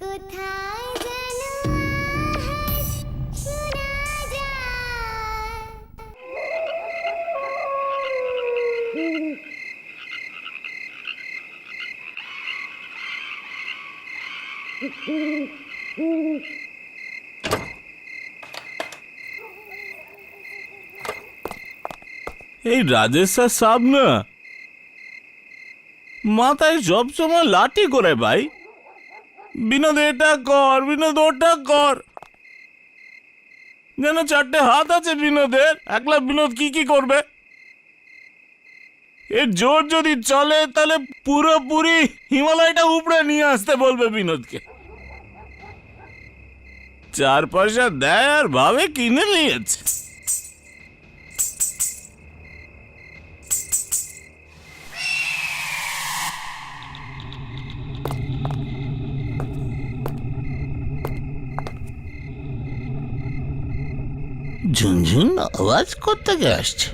কোথায় যেন আহার শোনা যায়। এই রাজেশ স্যার সাহেব না মাথায় সবসময় লাঠি করে ভাই। বিনোদ এটা কর, বিনোদ ওটা কর। যেন চারটে হাত আছে বিনোদের, একলা বিনোদ কি কি করবে। এর জোর যদি চলে তাহলে পুরোপুরি হিমালয়টা উপরে নিয়ে আসতে বলবে বিনোদকে। 4 পয়সা দেয় আর ভাবে কিনে নিয়েছে। ঝুনঝুন আওয়াজ কোত্থেকে আসছে?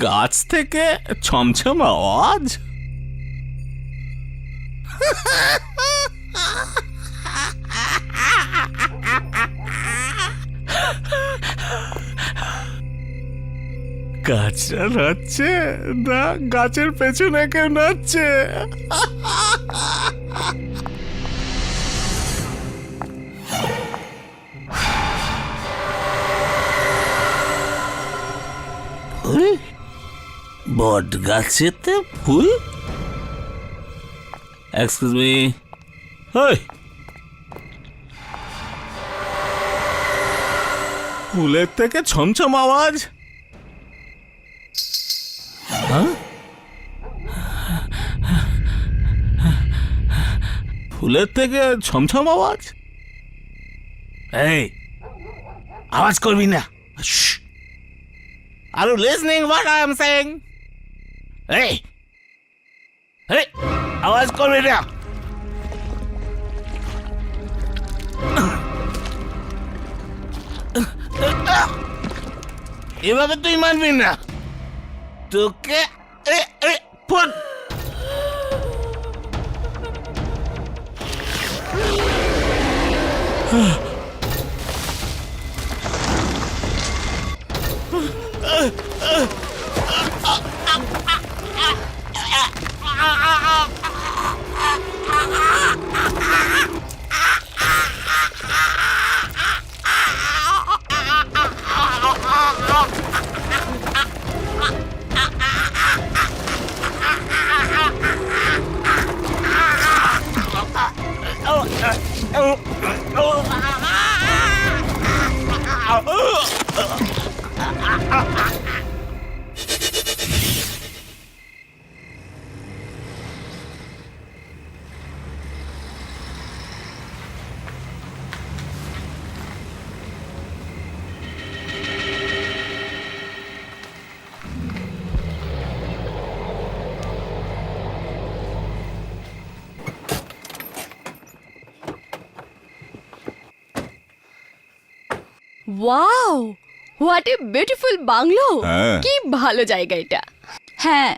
গাছ থেকে ছমছম আওয়াজ। গাছটা নাচছে না গাছের পেছনে কেউ নাচছে? বট গাছেতে ফুল? এক্সকিউজ মি, ওই ফুলের থেকে ছমছম আওয়াজ। ফুলের থেকে ছমছম আওয়াজ? এই আওয়াজ করবি না। Are you listening what I am saying? Hey! Hey! আওয়াজ করবি না। এভাবে তুই মানবি না। তোকে phone. Wow, what a beautiful bungalow. হ্যাঁ। কি ভালো জায়গা এটা। হ্যাঁ,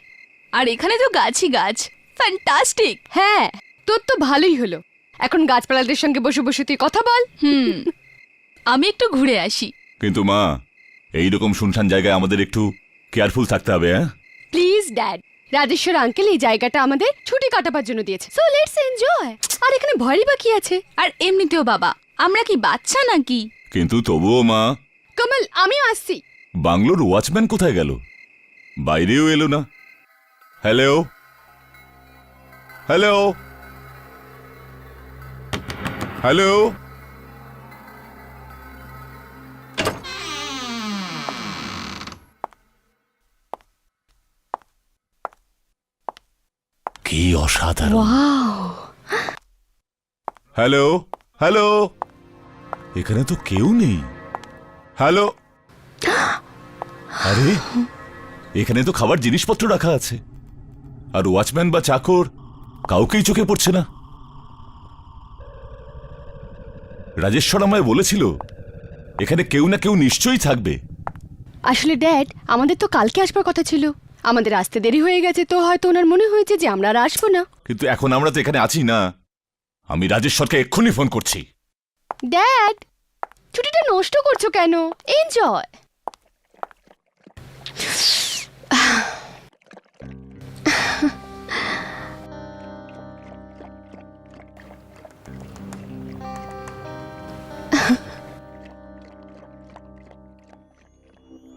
আর এখানে তো গাছই গাছ। ফ্যান্টাস্টিক। হ্যাঁ, তোর তো ভালোই হলো। এখন গাছপালাদের সঙ্গে বসে বসে তুই কথা বল। আমি একটু ঘুরে আসি। কিন্তু মা, এইরকম শুনশান জায়গায় আমাদের একটু কেয়ারফুল থাকতে হবে। হ্যাঁ, প্লিজ ড্যাড, রাজেশ্বর আঙ্কেল এই জায়গাটা আমাদের ছুটি কাটাবার জন্য দিয়েছে, সো লেটস এনজয়। আর এখানে ভয়ই বা কি আছে? আর এমনিতেও বাবা, আমরা কি বাচ্চা নাকি? কিন্তু তবুও মা, কমল, আমিও আসছি। বাংলোর ওয়াচম্যান কোথায় গেল? বাইরেও এলো না। Hello hello, hello. কি অসাধারণ! Hello, hello. এখানে তো কেউ নেই। হ্যালো। আরে, এখানে তো খাবার জিনিসপত্র রাখা আছে, আর ওয়াচম্যান বা চাকর কাউকেই চোখে পড়ছে না। রাজেশ্বর আমায় বলেছিল এখানে কেউ না কেউ নিশ্চয়ই থাকবে। আসলে ড্যাড, আমাদের তো কালকে আসবার কথা ছিল। আমাদের আসতে দেরি হয়ে গেছে, তো হয়তো ওনার মনে হয়েছে যে আমরা আর আসবো না। কিন্তু এখন আমরা তো এখানে আছি না। আমি রাজেশ্বরকে এক্ষুনি ফোন করছি। ড্যাড, ছুটিটা নষ্ট করছো কেন? এনজয়।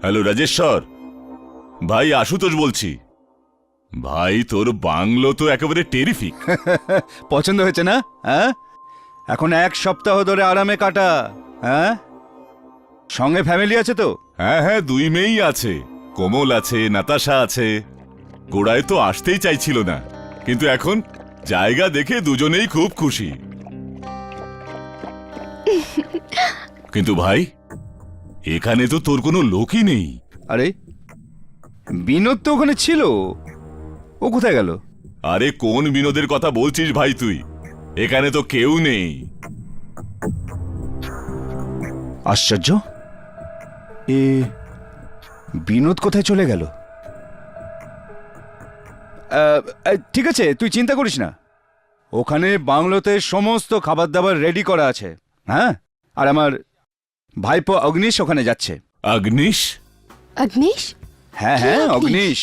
হ্যালো রাজেশ্বর, ভাই আশুতোষ বলছি। ভাই, তোর বাংলো তো একেবারে টেরিফিক। পছন্দ হয়েছে না? হ্যাঁ, এখন 1 সপ্তাহ ধরে আরামে কাটা। হ্যাঁ, সঙ্গে ফ্যামিলি আছে তো? হ্যাঁ হ্যাঁ, 2 মেয়েই আছে। কোমল আছে, নাতাশা আছে। গোড়ায় তো আসতেই চাইছিল না, কিন্তু এখন জায়গা দেখে দুজনেই খুব খুশি। কিন্তু ভাই, এখানে তো তোর কোনো লোকই নেই। আরে, বিনোদ তো ওখানে ছিল, ও কোথায় গেল? আরে, কোন বিনোদের কথা বলছিস ভাই তুই? এখানে তো কেউ নেই। আশ্চর্য, এ বিনোদ কোথায় চলে গেল? ঠিক আছে, তুই চিন্তা করিস না। ওখানে বাংলোতে সমস্ত খাবার দাবার রেডি করা আছে। হ্যাঁ, আর আমার ভাইপো অগ্নিশ ওখানে যাচ্ছে। অগ্নিশ? অগ্নিশ? হ্যাঁ হ্যাঁ, অগ্নিশ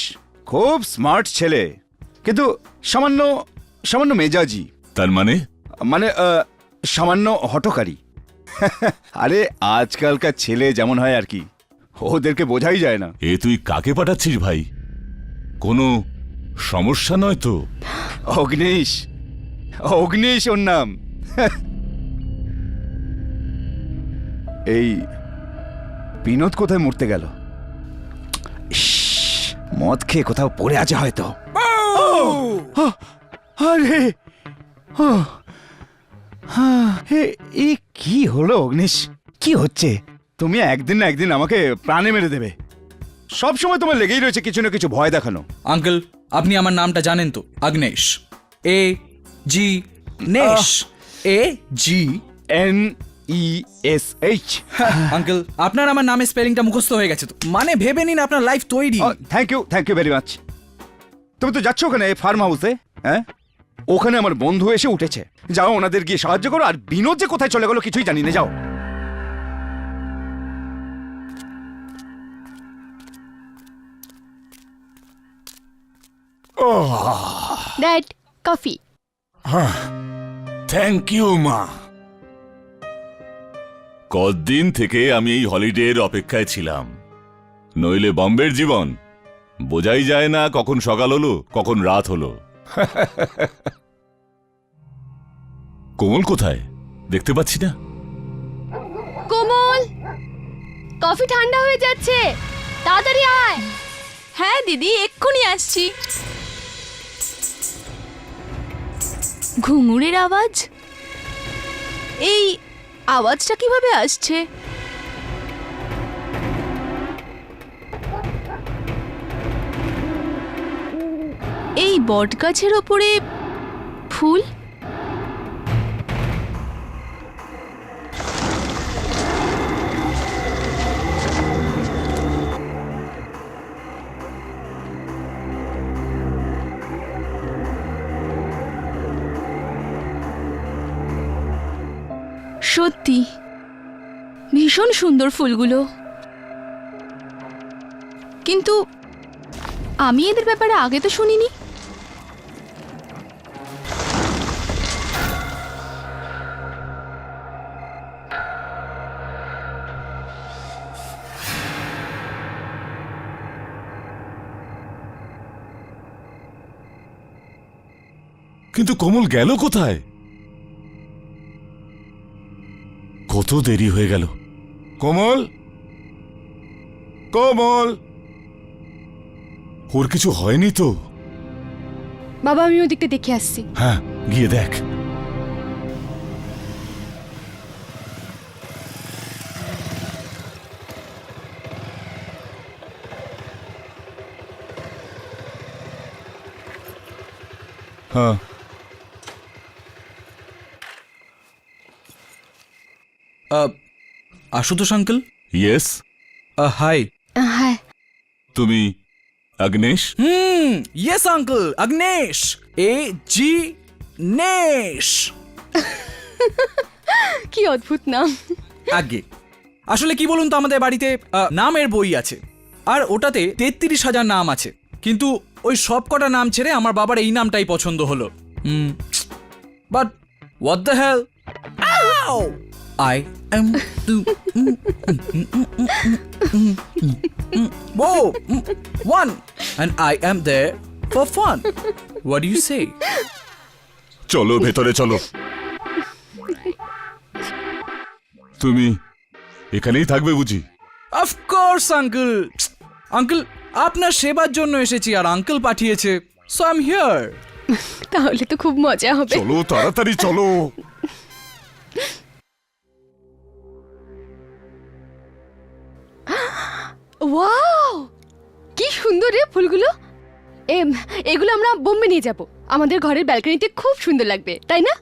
খুব স্মার্ট ছেলে, কিন্তু সামান্য সামান্য মেজাজি। তার মানে? মানে সামান্য হঠকারী। আরে, আজকালকার ছেলে যেমন হয় আর কি, ওদেরকে বোঝাই যায় না। এ তুই কাকে পাঠাচ্ছিস ভাই? কোনো সমস্যা নয় তো? অগ্নিশ, অগ্নিশ ওর নাম। এই বিনোদ কোথায় মরতে গেল? ইস, মদ খেয়ে কোথাও পড়ে আছে হয়তো। আরে, এ কি হলো অগ্নিশ? কি হচ্ছে? তুমি একদিন না একদিন আমাকে প্রাণে মেরে দেবে। সব সময় তোমার লেগেই রয়েছে কিছু না কিছু ভয় দেখানো। আঙ্কেল, আপনি আমার নামটা জানেন তো? আগ্নেশ। এ জি নেশ। এ জি NESH। আঙ্কেল, আপনার আমার নামের স্পেলিংটা মুখস্থ হয়ে গেছে তো, মানে ভেবে নিন আপনার লাইফ তৈরি। Thank you very much. তুমি তো যাচ্ছ ওখানে ফার্ম হাউসে। হ্যাঁ, ওখানে আমার বন্ধু এসে উঠেছে। যাও, ওনাদের গিয়ে সাহায্য করো। আর বিনোদ যে কোথায় চলে গেল কিছুই জানি না, যাও। Dad, coffee. থ্যাংক ইউ মা। কতদিন থেকে আমি এই হলিডের অপেক্ষায় ছিলাম। নইলে বম্বের জীবন বোঝাই যায় না কখন সকাল হলো কখন রাত হলো। কোমল কোথায়? দেখতে পাচ্ছি না। কোমল, কফি ঠান্ডা হয়ে যাচ্ছে, তাড়াতাড়ি আয়। হ্যাঁ দিদি, এক্ষুনি আসছি। ঘুঙুরের আওয়াজ? এই আওয়াজটা কিভাবে আসছে? এই বটগাছের ওপরে ফুল? সত্যি ভীষণ সুন্দর ফুলগুলো, কিন্তু আমি এদের ব্যাপারে আগে তো শুনিনি। কিন্তু কোমল গেল কোথায়? কত দেরি হয়ে গেল। কোমল, কোমল, ওর কিছু হয়নি তো? বাবা আমি ওদিকটা দেখে আসছি। হ্যাঁ, গিয়ে দেখ। হ্যাঁ, আশুতোষ আঙ্কেল, ইয়েস। হাই। হ্যাঁ তুমি Agnesh? Yes uncle, Agnesh, AG নেশ। কি অদ্ভুত নাম। আগে আসলে কি বলুন তো, আমাদের বাড়িতে নামের বই আছে, আর ওটাতে 33,000 নাম আছে, কিন্তু ওই সব কটা নাম ছেড়ে আমার বাবার এই নামটাই পছন্দ হলো। But what the hell, I am one and I am there for fun. What do you say? চলো ভেতরে চলো। তুমি এখানেই থাকবে বুঝি? Of course, uncle. আঙ্কেল, আপনার সেবার জন্য এসেছি আর আঙ্কেল পাঠিয়েছে, সো আই এম হিয়ার। তাহলে তো খুব মজা হবে। চলো তাড়াতাড়ি চলো। ওয়াও কি সুন্দর রে ফুলগুলো। এগুলো আমরা বোম্বে নিয়ে যাব, আমাদের ঘরের ব্যালকনিতে খুব সুন্দর লাগবে, তাই না?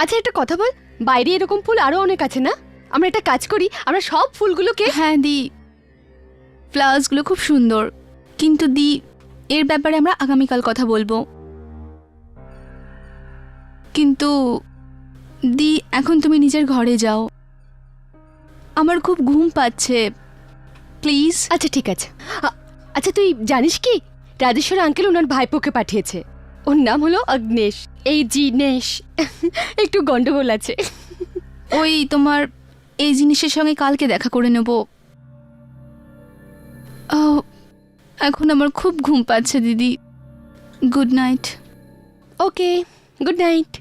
আচ্ছা একটা কথা বল, বাইরে এরকম ফুল আরো অনেক আছে না? আমরা একটা কাজ করি, আমরা সব ফুলগুলোকে। হ্যাঁ দি, ফ্লাওয়ার্সগুলো খুব সুন্দর, কিন্তু দি এর ব্যাপারে আমরা আগামীকাল কথা বলবো। কিন্তু দি এখন তুমি নিজের ঘরে যাও, আমার খুব ঘুম পাচ্ছে, প্লিজ। আচ্ছা ঠিক আছে। আচ্ছা তুই জানিস কি, রাজেশ্বর আঙ্কেল ওনার ভাইপোকে পাঠিয়েছে, ওর নাম হলো অগ্নেশ, AG নেশ। একটু গন্ডগোল আছে। ওই তোমার এই জিনিসের সঙ্গে কালকে দেখা করে নেব। এখন আমার খুব ঘুম পাচ্ছে দিদি, গুড নাইট। ওকে, গুড নাইট।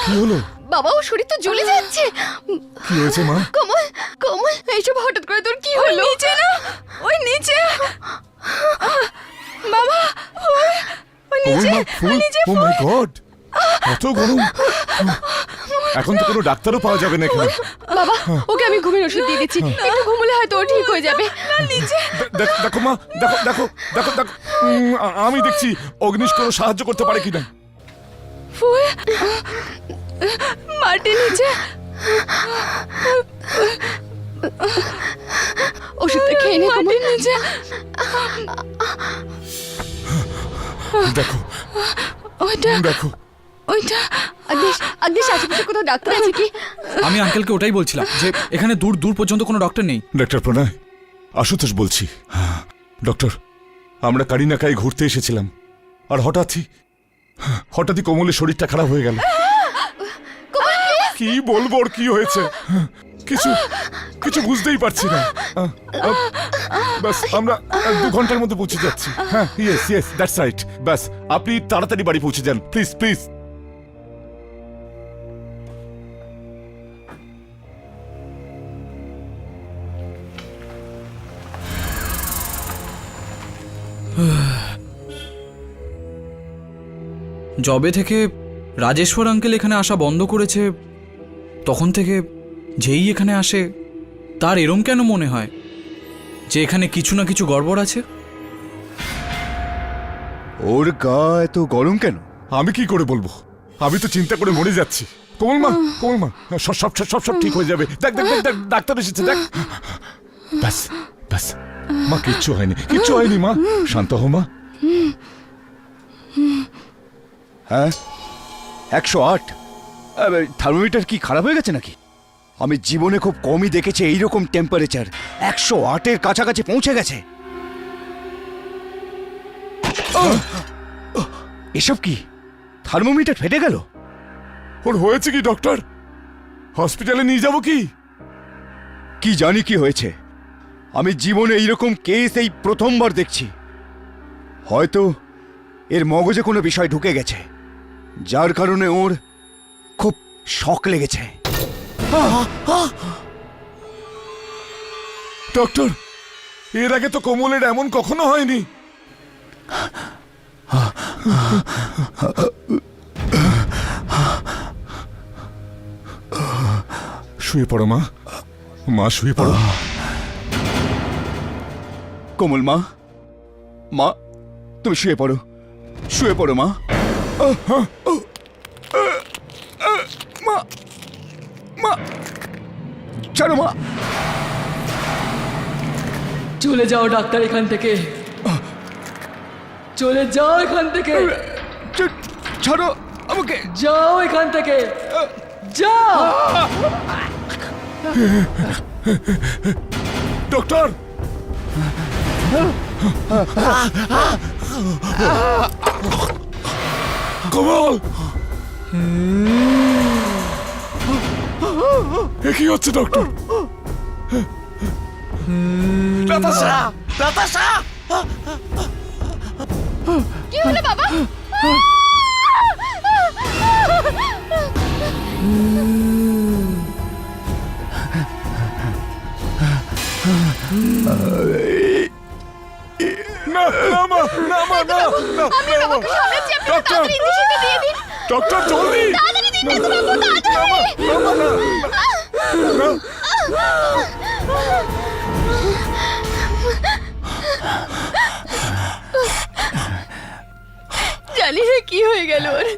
কি হলো? বাবা ও শরীর তো জ্বলে যাচ্ছে। কি হয়েছে মা? কমল, কমল, এইসব হঠাৎ করে তোর কি হলো? নিচে না, ওই নিচে। বাবা, ওই নিচে, ওই নিচে। ও মাই গড, এত গরম! এখন তো কোনো ডাক্তারও পাওয়া যাবে না এখানে। বাবা, ওকে আমি ঘুমের ওষুধ দিয়ে দিচ্ছি, একটু ঘুমলে হয়তো ও ঠিক হয়ে যাবে। নিচে দেখো মা, দেখো দেখো দেখো দেখো, আমি দেখছি অগ্নিশ কোনো সাহায্য করতে পারে কিনা। ফুল, মা মাটির নিচে ওষুধটা খেয়ে নে মাটির নিচে। দেখো ওইটা দেখো ওইটা আদেশ আদেশ আশেপাশে কোথাও ডাক্তার আছে কি? আমি আঙ্কেলকে ওটাই বলছিলাম যে এখানে দূর দূর পর্যন্ত কোনো ডক্টর নেই। ডক্টর প্রণয়, আশুতোষ বলছি। ডক্টর, আমরা কারিনাকায় ঘুরতে এসেছিলাম আর হঠাৎই কোমলের শরীরটা খারাপ হয়ে গেল। কি বলবো, ওর কি হয়েছে কিছু কিছু বুঝতেই পারছি না। বাস আমরা 2 ঘন্টার মধ্যে পৌঁছে যাচ্ছি। হ্যাঁ, ইয়েস ইয়েস, দ্যাটস রাইট। বাস আপনি তাড়াতাড়ি বাড়ি পৌঁছে যান প্লিজ প্লিজ। জবে থেকে রাজেশ্বর আঙ্কেল এখানে আসা বন্ধ করেছে তখন থেকে যেই এখানে আসে তার এরম কেন মনে হয় যে এখানে কিছু না কিছু গড়বড় আছে? ওর গা এত গরম কেন? আমি কি করে বলবো, আমি তো চিন্তা করে মরে যাচ্ছি। কোমল মা সব সব সব সব ঠিক হয়ে যাবে। দেখ দেখ দেখ, ডাক্তার এসেছে, দেখ। ব্যাস ব্যাস, মা কিচ্ছু হয়নি মা, শান্ত হো মা। হ্যাঁ 108? থার্মোমিটার কি খারাপ হয়ে গেছে নাকি? আমি জীবনে খুব কমই দেখেছি এইরকম টেম্পারেচার। 108-এর কাছাকাছি পৌঁছে গেছে। এসব কি? থার্মোমিটার ফেটে গেল? ওর হয়েছে কি ডক্টর? হসপিটালে নিয়ে যাব কি? কি জানি কি হয়েছে। আমি জীবনে এইরকম কেস এই প্রথমবার দেখছি। হয়তো এর মগজে কোনো বিষয় ঢুকে গেছে, যার কারণে ওর খুব শক লেগেছে। ডক্টর, এর আগে তো কোমলের এমন কখনো হয়নি। শুয়ে পড়ো মা, শুয়ে পড়ো। কোমল মা, তুমি শুয়ে পড়ো মা। মা ছাড়ো মা। চলে যাও ডাক্তার এখান থেকে, চলে যাও এখান থেকে, ছাড়ো আমাকে, যাও এখান থেকে, যাও। ডক্টর, কোমল, কি হচ্ছে ডক্টর? কি হলো বাবা? ডক্টর, ডক্টর জলদি, জানি না কি হয়ে গেল ওর।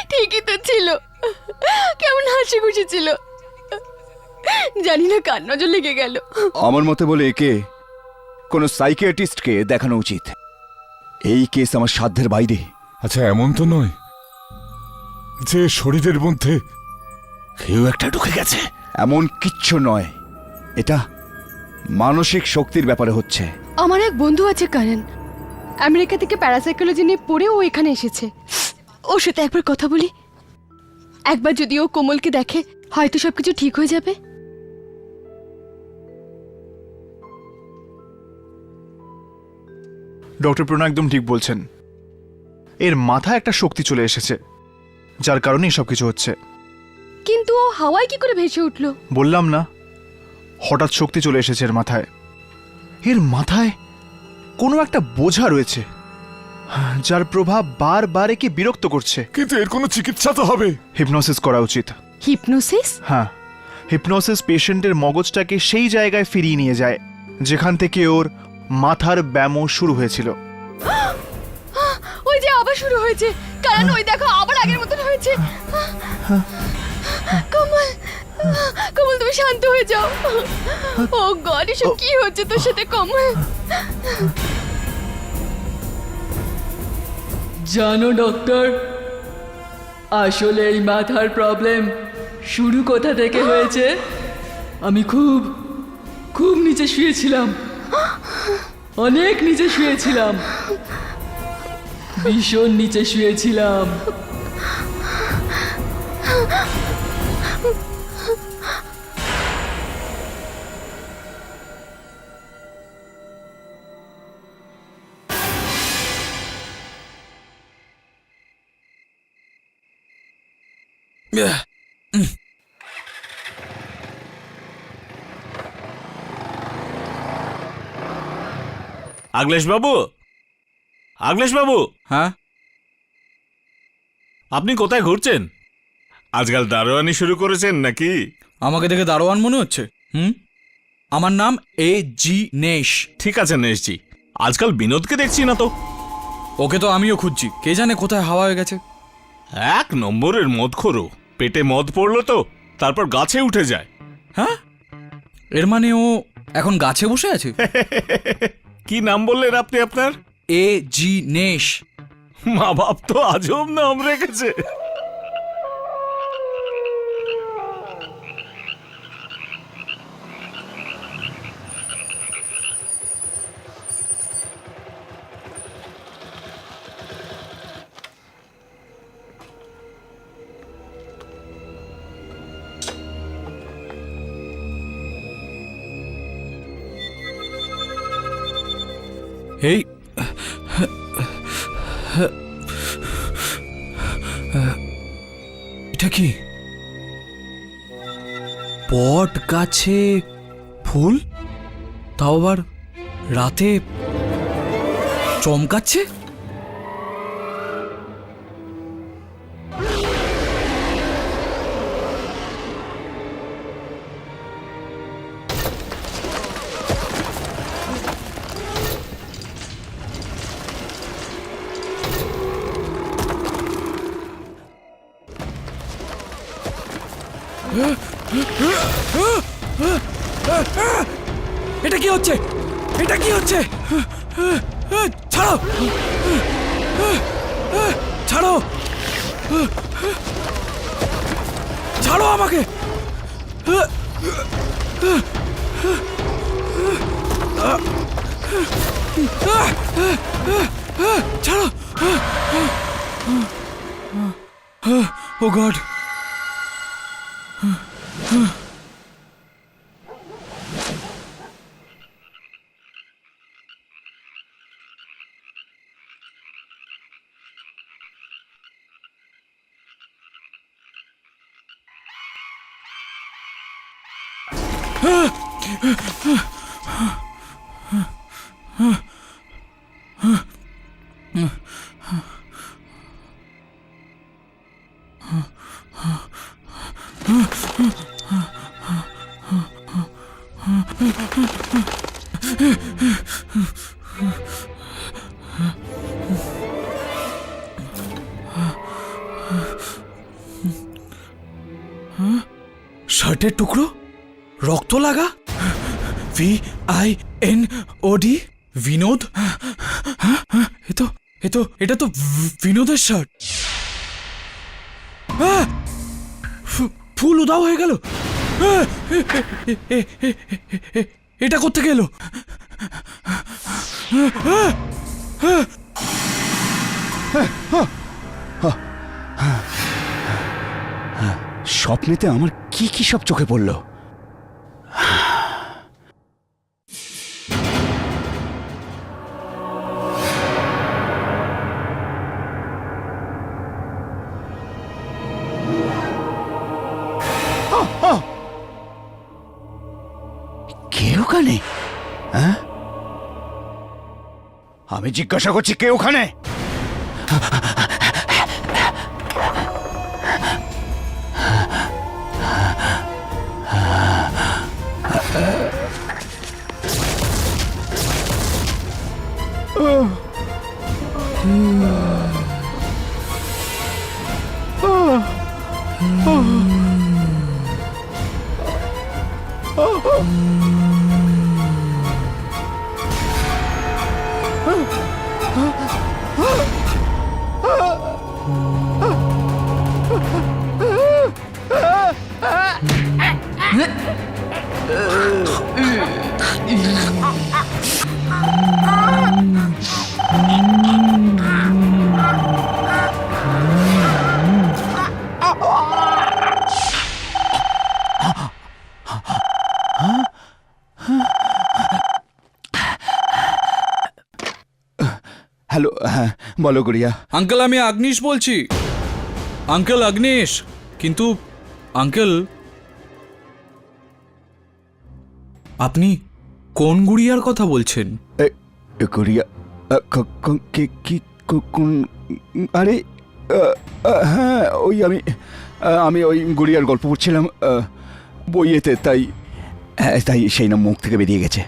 ঠিকই তো ছিল, কেমন হাসি খুশি ছিল, জানি না কার নজর লেগে গেল। আমার মতে বলে একে কোনো সাইকিয়াট্রিস্টকে দেখানো উচিত। এই কেস আমার সাধ্যের বাইরে। আচ্ছা, এমন তো নয় যে শরীরের মধ্যে কেউ একটা ঢুকে গেছে? এমন কিচ্ছু নয়, এটা মানসিক শক্তির ব্যাপারে হচ্ছে। আমার এক বন্ধু আছে কারণ, আমেরিকা থেকে প্যারাসাইকোলজি নিয়ে পড়ে ও এখানে এসেছে। ওর সাথে একবার কথা বলি, একবার যদি ও কোমলকে দেখে হয়তো সবকিছু ঠিক হয়ে যাবে। ডক্টর প্রণয় একদম ঠিক বলছেন। এর মাথায় একটা শক্তি চলে এসেছে, যার কারণে এসব কিছু হচ্ছে। কিন্তু ও হাওয়ায় কি করে ভেসে উঠলো? বললাম না, হঠাৎ শক্তি চলে এসেছে এর মাথায়। এর মাথায় কোনো একটা বোঝা রয়েছে, যার প্রভাব বারবার একে বিরক্ত করছে। কিন্তু এর কোনো চিকিৎসা তো হবে। হিপনোসিস করা উচিত। হিপনোসিস? হ্যাঁ, হিপনোসিস পেশেন্টের মগজটাকে সেই জায়গায় ফিরিয়ে নিয়ে যায় যেখান থেকে ওর মাথার ব্যামো শুরু হয়েছিল। ওই যে আবার শুরু হয়েছে, কারণ ওই দেখো আবার আগের মতন হয়েছে। শান্ত হয়ে যাও। ও গড, এসব কি হচ্ছে তোর সাথে কমল? জানো ডক্টর, আসলে এই মাথার প্রবলেম শুরু কোথা থেকে হয়েছে? আমি খুব খুব নিচে শুয়েছিলাম, অনেক নিচে শুয়েছিলাম, ভীষণ নিচে শুয়েছিলাম। আগলেশ বাবু, আগলেশ বাবু, হ্যাঁ, আপনি কোথায় ঘুরছেন? আজকাল দারোয়ানি শুরু করেছেন নাকি? আমাকে দেখে দারোয়ান মনে হচ্ছে? আমার নাম A.G. নেশ। ঠিক আছে নেশজি, আজকাল বিনোদকে দেখছি না তো। ওকে তো আমিও খুঁজছি, কে জানে কোথায় হাওয়া হয়ে গেছে। 1 নম্বরের মদখোরো, পেটে মদ পড়লো তো তারপর গাছে উঠে যায়। হ্যাঁ, এর মানে ও এখন গাছে বসে আছে? কি নাম বললেন আপনি আপনার? A.G. নেশ। মা বাপ তো আজব নাম রেখেছে। এই এটা কি? বট গাছে ফুল, তাও আবার রাতে চমকাচ্ছে। এটা কি হচ্ছে? এটা কি হচ্ছে? ছাড়ো, ছাড়ো, ছাড়ো আমাকে। ছাড়ো। ও গড, শার্টের টুকরো, রক্ত লাগা, VINOD, বিনোদ। এটা তো বিনোদের শার্ট। ফুল উধাও হয়ে গেল। এটা কোত্থেকে এলো? স্বপ্নেতে আমার কি কি সব চোখে পড়ল। কে ওখানে? হ্যাঁ, আমি জিজ্ঞাসা করছি কে ওখানে? হ্যালো, হ্যাঁ বলো গুড়িয়া। আঙ্কেল আমি আগ্নেশ বলছি। আঙ্কেল আগ্নেশ, কিন্তু আঙ্কেল আপনি কোন গুড়িয়ার কথা বলছেন? গুড়িয়া কোন? আরে হ্যাঁ ওই আমি ওই গুড়িয়ার গল্প পড়ছিলাম বইয়েতে, তাই সেই নাম মুখ থেকে বেরিয়ে গেছে।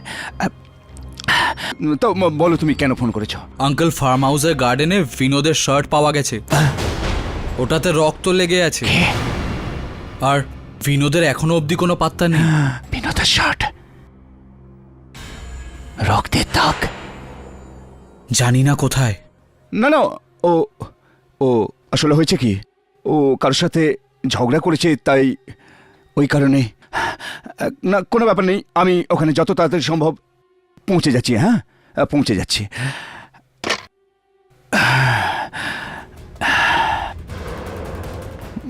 তো বলো তুমি কেন ফোন করেছো? আঙ্কেল ফার্ম হাউসের গার্ডেনে বিনোদের শার্ট পাওয়া গেছে, ওটাতে রক্ত লেগে আছে, আর বিনোদের এখনো অবধি কোনো পাত্তা নেই। বিনোদের শার্ট, রক্তের দাগ। জানি না কোথায়। না না, ও আসলে হয়েছে কি, ও কারোর সাথে ঝগড়া করেছে, তাই ওই কারণে। না কোনো ব্যাপার নেই, আমি ওখানে যত তাড়াতাড়ি সম্ভব পৌঁছে যাচ্ছি। হ্যাঁ পৌঁছে যাচ্ছি।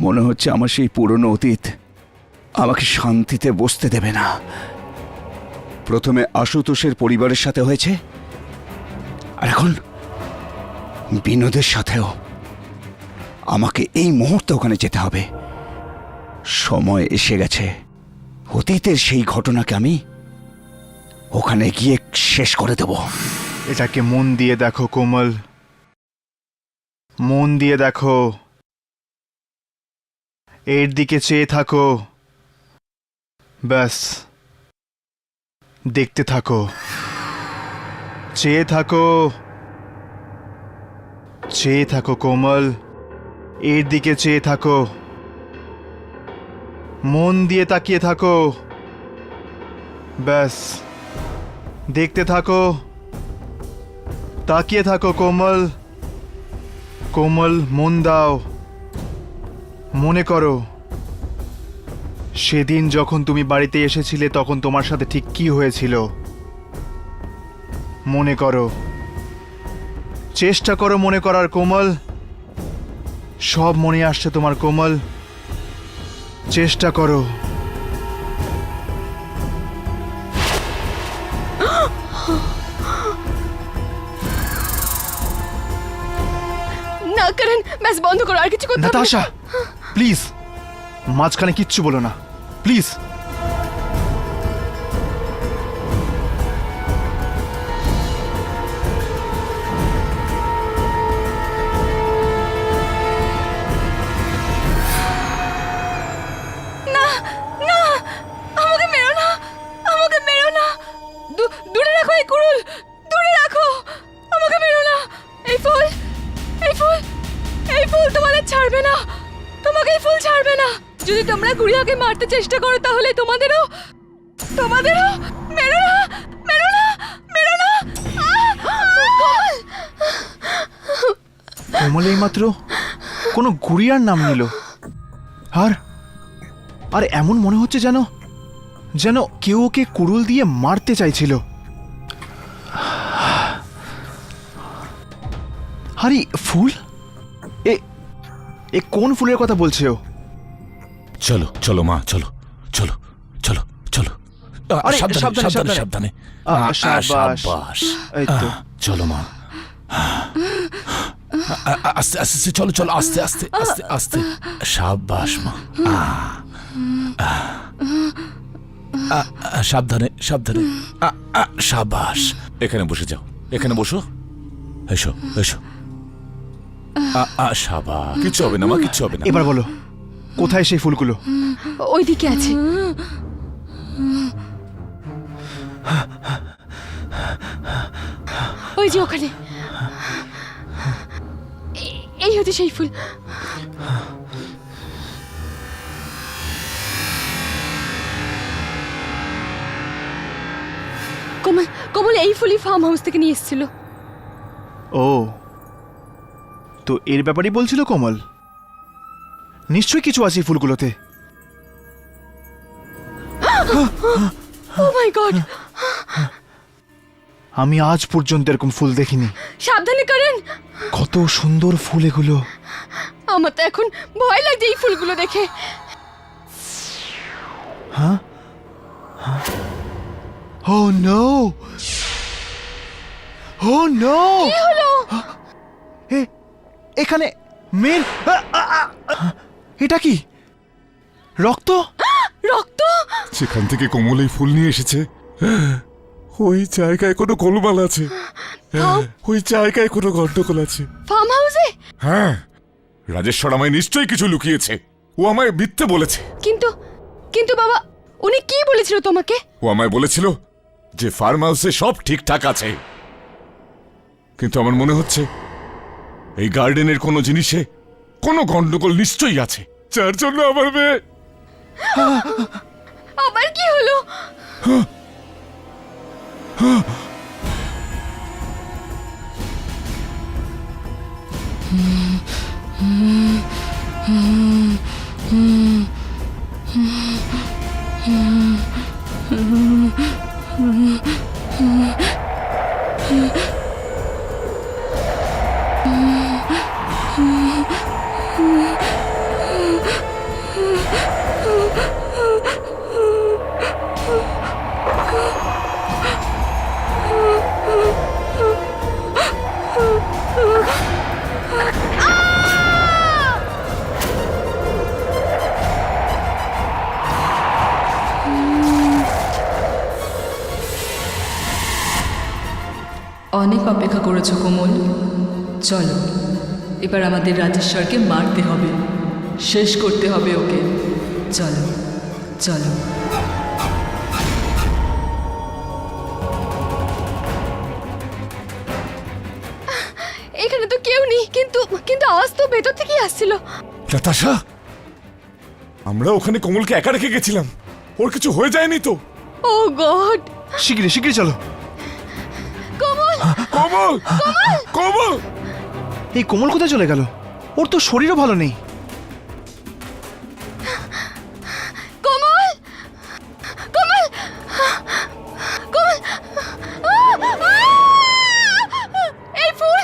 মনে হচ্ছে আমার সেই পুরনো অতীত আমাকে শান্তিতে বসতে দেবে না। প্রথমে আশুতোষের পরিবারের সাথে হয়েছে, আর এখন বিনোদের সাথেও। আমাকে এই মুহূর্তে ওখানে যেতে হবে। সময় এসে গেছে অতীতের সেই ঘটনাকে আমি ওখানে গিয়ে শেষ করে দেব। এটাকে মন দিয়ে দেখো কোমল, মন দিয়ে দেখো, এর দিকে চেয়ে থাকো, ব্যাস দেখতে থাকো, চেয়ে থাকো, চেয়ে থাকো কোমল, এর দিকে চেয়ে থাকো, মন দিয়ে তাকিয়ে থাকো, ব্যাস দেখতে থাকো, তাকিয়ে থাকো কোমল। কোমল মন দাও, মনে করো সেদিন যখন তুমি বাড়িতে এসেছিলে তখন তোমার সাথে ঠিক কি হয়েছিল। মনে করো, চেষ্টা করো মনে করার কোমল। সব মনে আসছে তোমার কোমল, চেষ্টা করো। না করেন, ব্যাস বন্ধ করো, আর কিছু করতে হবে না। নাতাশা প্লিজ, মাঝখানে কিচ্ছু বলো না প্লিজ। না না, আমাকে মেরো না, আমাকে মেরো না। দূরে রাখো এই কুড়ুল, দূরে রাখো, আমাকে মেরো না। এই ফুল, এই ফুল, এই ফুল তোমাদের ছাড়বে না, তোমাকে এই ফুল ছাড়বে না। যদি তোমরা গুড়িয়াকে মারতে চেষ্টা করো তাহলে তোমাদেরও মেরো না, মেরো না, মেরো না। কোমল এইমাত্র কোনো গুড়িয়ার নাম নিল, আর এমন মনে হচ্ছে যেন যেন কেউ ওকে কুড়ুল দিয়ে মারতে চাইছিল। আরে ফুল, এ কোন ফুলের কথা বলছে ও? চলো চলো মা, চলো চলো চলো চলো। আরে, সাবধানে সাবধানে, সাবধানে সাবধানে। সাবধানে। সাবাস। সাবাস। এই তো। চলো মা, আস্তে আস্তে চলো চলো, আস্তে আস্তে আস্তে আস্তে। সাবাস মা। সাবধানে সাবধানে। সাবাস। এখানে বসে যাও, এখানে বসো। এসো এসো। সাবাস। কিচ্ছু হবে না মা, কিচ্ছু হবে না। এবার বলো কোথায় সেই ফুলগুলো? ওইদিকে আছে। ওই যে ওখানে, এই হচ্ছে সেই ফুল। কমল, কমল এই ফুলই ফার্ম হাউস থেকে নিয়ে এসেছিল। ও, তো এর ব্যাপারেই বলছিল কোমল। নিশ্চয়ই কিছু আছে এই ফুলগুলোতে। ও মাই গড, আমি আজ পর্যন্ত এরকম ফুল দেখিনি। সাবধানে করেন। কত সুন্দর ফুল এগুলো। আমার তো এখন ভয় লাগছে এই ফুলগুলো দেখে। ও নো, ও নো, কি হলো? এখানে মেয়ের এটা কি রক্ত? রক্ত? সেখান থেকে কোমল এই ফুল নিয়ে এসেছে। ওই জায়গায় কোনো গোলমাল আছে, ওই জায়গায় কোনো গন্ডগোল আছে। ফার্ম হাউসে? হ্যাঁ, রাজেশ্বর আমায় নিশ্চয়ই কিছু লুকিয়েছে। ও আমায় মিথ্যে বলেছে। কিন্তু কিন্তু বাবা, উনি কি বলেছিল তোমাকে? ও আমায় বলেছিল যে ফার্ম হাউসে সব ঠিকঠাক আছে, কিন্তু আমার মনে হচ্ছে এই গার্ডেনের কোনো জিনিসে কোনো গন্ডগোল নিশ্চয়ই আছে, যার জন্য আমার মেয়ে। আবার কি হলো? অনেক অপেক্ষা করেছো কোমল, চলো এবার আমাদের রাজেশ্বরকে মারতে হবে, শেষ করতে হবে ওকে। চলো চলো। এখানে তো কেউ নেই, কিন্তু কিন্তু আওয়াজ তো ভেতর থেকেই আসছিল। নাতাশা, আমরা ওখানে কোমলকে একা রেখে গেছিলাম, ওর কিছু হয়ে যায়নি তো? ও গড! শিগগিরই শিগগিরই চলো। কোমল! কোমল, কোমল, এই কোমল কোথায় চলে গেল? ওর তো শরীরও ভালো নেই। কোমল! কোমল! কোমল! এই ফুল!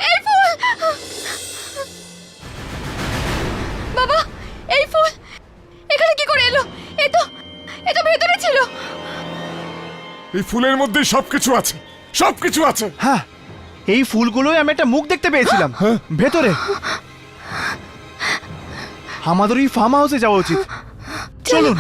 এই ফুল! বাবা, এই ফুল এখানে কি করে এলো? এ তো ভেতরে ছিল। এই ফুলের মধ্যে সবকিছু আছে, সবকিছু আছে। হ্যাঁ, এই ফুলগুলোই আমি একটা মুখ দেখতে পেয়েছিলাম ভেতরে। আমাদের ওই ফার্ম হাউসে যাওয়া উচিত, চলুন।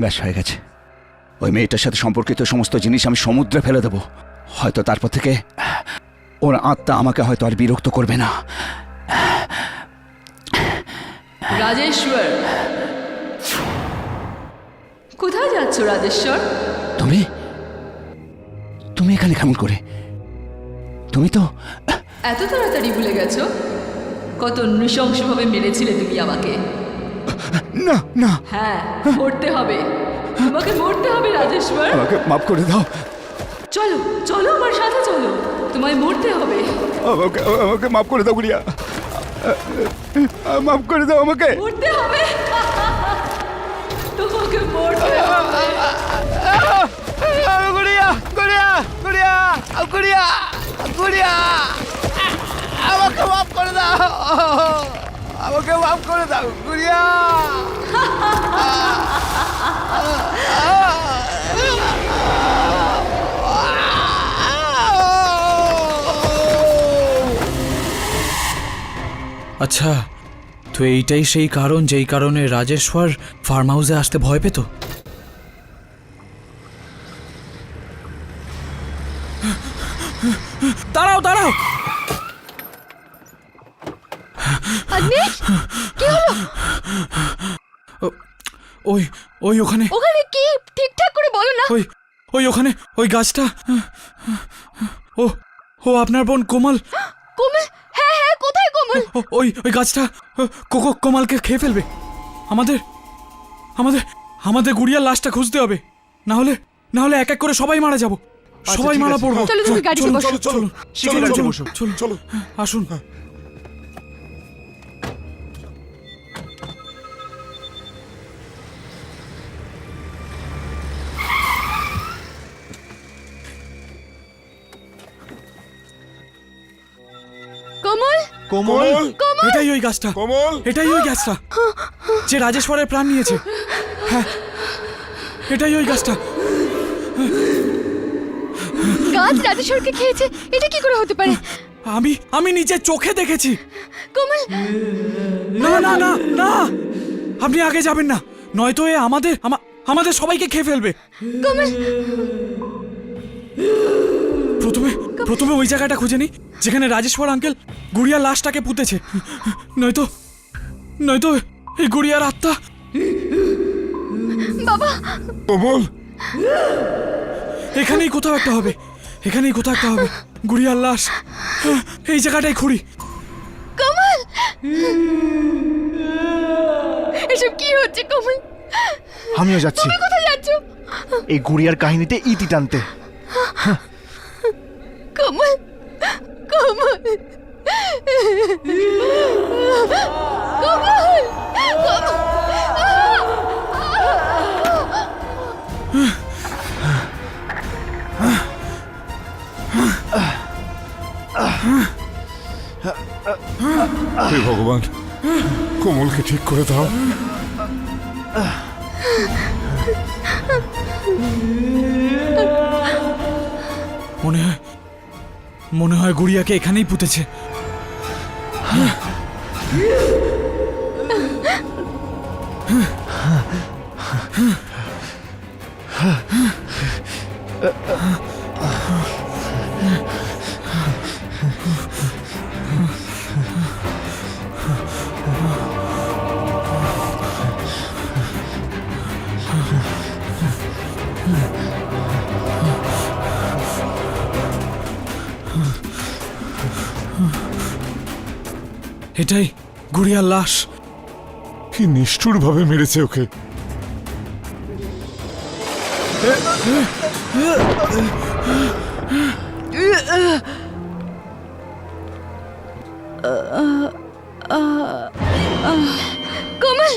ব্যাস হয়ে গেছে। ওই মেয়েটার সাথে সম্পর্কিত সমস্ত জিনিস আমি সমুদ্রে ফেলে দেব। হয়তো তারপর থেকে ওর আত্মা আমাকে হয়তো আর বিরক্ত করবে না। রাজেশ্বর, কোথায় যাচ্ছ রাজেশ্বর? তুমি তুমি এখানে কেমন করে? তুমি তো এত তাড়াতাড়ি ভুলে গেছো কত নৃশংসভাবে মেরেছিলে তুমি আমাকে। না না, হ্যাঁ, মরতে হবে, তোমাকে মরতে হবে রাজেশ্বর। আমাকে মাফ করে দাও। চলো চলো আমার সাথে চলো, তোমায় মরতে হবে। আমাকে আমাকে মাফ করে দাও গুড়িয়া, মাফ করে দাও আমাকে। মরতে হবে, তোমাকে মরতে হবে। গুড়িয়া গুড়িয়া গুড়িয়া গুড়িয়া গুড়িয়া, আমাকে মাফ করে দাও, আমাকে মাফ করে দাও গুড়িয়া। আচ্ছা, তো এইটাই সেই কারণ যেই কারণে রাজেশ্বর ফার্ম হাউসে আসতে ভয় পেত। দাঁড়াও দাঁড়াও, আগ্নেশ, কি হলো? ওই ওই ওখানে, ওখানে কি? ঠিকঠাক করে বলো না। ওই ওই ওখানে ওই গাছটা, ও ও আপনার বোন কোমল কোমল? হ্যাঁ হ্যাঁ, কোথায় কোমল? ওই গাছটা কোমলকে খেয়ে ফেলবে। আমাদের আমাদের আমাদের গুড়িয়ার লাশটা খুঁজতে হবে, না হলে এক এক করে সবাই মারা যাব, সবাই ঠিক মারা আছে। পড়বো। চলো তুমি গাড়িতে বসো। চলুন শিগগির গাড়িতে বসো। চলুন চলো আসুন। কোমল? কোমল, এটাই ওই গাছটা, কমল এটাই ওই গাছটা যে রাজেশ্বরের প্রাণ নিয়েছে। হ্যাঁ, এটাই ওই গাছটা। গাছ রাজেশ্বরকে খেয়েছে? এটা কি করে হতে পারে? আমি নিজের চোখে দেখেছি। কোমল? না না না না, আপনি আগে যাবেন না, নয়তো এ আমাদের সবাইকে খেয়ে ফেলবে। কোমল? প্রথমে ওই জায়গাটা খুঁজে নি যেখানে রাজেশ্বর আঙ্কেল গুড়িয়ার লাশটাকে পুঁতেছে, নয়তো এই গুড়িয়ার আত্মা। বাবা! কমল এখানেই কোথাও একটা হবে, গুড়িয়ার লাশ। এই জায়গাটাই খুঁড়ি। কোমল! এসব কি হচ্ছে কোমল? আমিও যাচ্ছি তুমি কোথায় যাচ্ছ? এই গুড়িয়ার কাহিনীতে ইতি টানতে। কোমল! কোমল! কোমল! হে ভগবান, কোমলকে ঠিক করে দাও। মনে হয় গুড়িয়াকে এখানেই পুঁতেছে। এটাই গুড়িয়ার লাশ। কি নিষ্ঠুর ভাবে মেরেছে ওকে। কোমল!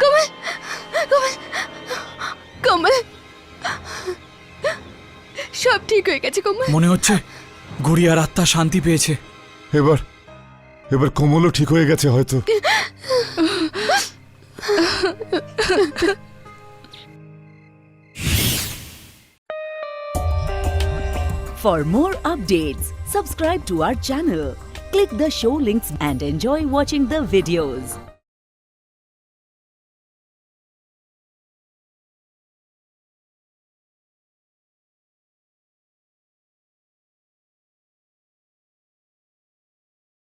কোমল! কোমল! কোমল! সব ঠিক হয়ে গেছে কোমল। মনে হচ্ছে গুড়িয়ার আত্মা শান্তি পেয়েছে। এবার কোমলও ঠিক হয়ে গেছে হয়তো। For more updates, subscribe to our channel, click the show links and enjoy watching the videos.